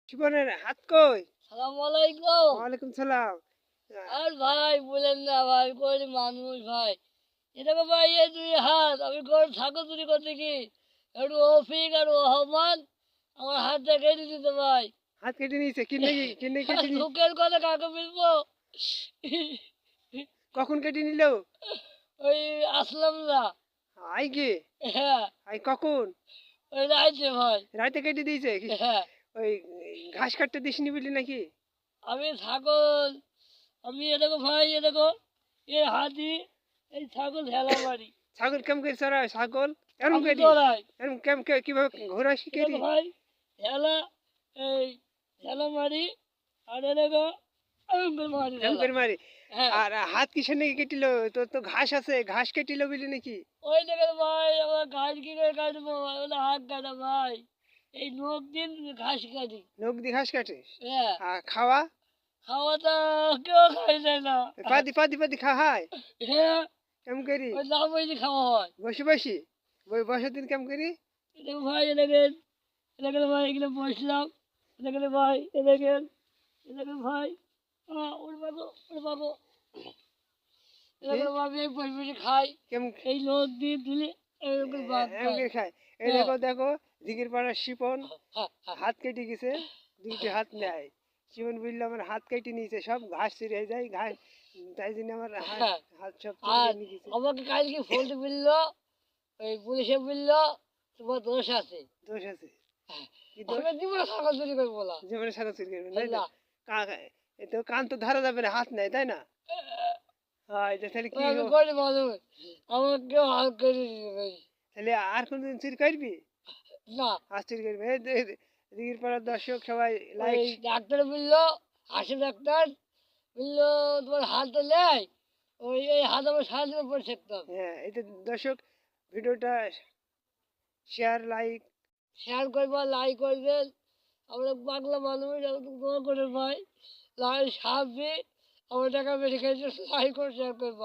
জীবনের হাত কই? সালাম আলাইকুম। ওয়ালাইকুম সালাম। আর ভাই বলেন না ভাই, গরিব মানুষ ভাই। এটাকে ভাই এই দুই হাত আমি গরু ছাগল চুরি করতে কি একটু অফিক আর রহমান আমার হাতটা কেটে দিতে ভাই। হাত কেটে নিয়েছে কিনে কেটে নি দুঃখের কথা কাকে বলবো। কখন কেটে নিল? ওই আসলাম না। আই গে হ্যাঁ, আই কখন? ওই রাইছে ভাই। রাতে কেটে দিয়েছে হ্যাঁ, ওই ঘাস কাটতে দিসনি বলি নাকি? আমি ছাগল, আমি এরকম ভাই এরকম এই হাতি এই ছাগল হেলা মারি। ছাগল কেমন করে চড়ায় ছাগল? এরম আমি করি চড়াই এরম কিভাবে ঘোরা শিখেরি? এরকম ভাই হেলা, এই হেলা মারি আর এরকম এরকম মারি এরম হেলা। করে মারি। হ্যাঁ, আর হাত কিসের নাকি কেটিল? তোর তো ঘাস আছে, ঘাস কেটিল বলি নাকি? ওই দেখেন ভাই আমার ঘাস কি করে কাটবো ভাই, ওটা হাত কাটা ভাই। এই নখ দিন ঘাস কাটি। নখ দিয়ে ঘাস কাটিস? হ্যাঁ, আর খাওয়া? খাওয়াটা কেউ খাই যায় না। পাদি খাওয়ায়? হ্যাঁ, কেমন করি? ওই না বসে খাওয়া হয়। বসে বসে দিন কেমন করি? এরকম ভাই এলাকেন, এলাকেন ভাই এখানে বসলাম, এলাকেন ভাই এলাকেন ভাই ওর বাবু ওর বাবু এলাকেন ভাই এই বসে বসে খাই। কেমন এই লোক দিয়ে দিলে এরকম ভাত এমন খাই। করে খায়? এই হ্যাঁ, দেখো দিঘির পাড়ার শিপন হ্যাঁ, হ্যাঁ, হাত কেটে গেছে, দুইটি হাত নেয়। শিপন বললো আমার হাত কেটে নিয়েছে, সব ঘাস ছিঁড়ে যায় ঘাস, তাই জন্য আমার হ্যাঁ। হাত সব আর নিয়ে গেছে। আমাকে কালকে ফোনটা বললো, ওই পুলিশে বললো তোমার দোষ আছে। দোষ আছে? কি দোষ? আমি জীবনে ছাগল চুরি করবো না। জীবনে ছাগল চুরি করবেন তাই না? না, এ তো কান তো ধরা যাবে না, হাত নেই তাই না? হয় তাহলে কি আমি গরিব মানুষ, আমার কেউ হাত করে দিবে তাহলে আর কোনদিন চুরি করবি? না। আজ চুরি করবি? এই দিঘির পাড়ার দর্শক সবাই ওই লাইক। ডাক্তার বললো, আসে ডাক্তার বললো তোমার হাতটা নেই, ওই এই হাত আমার সারাদিন পরে থাকতাম। হ্যাঁ, এই তো দর্শক ভিডিওটা শেয়ার লাইক। শেয়ার করবা, লাইক করবেন। আমরা বাংলা মানুষ, দোয়া করে ভাই, লাইক সাহায্যে আমার টাকা বেশি খাইছে, লাইক করে শেয়ার করবা।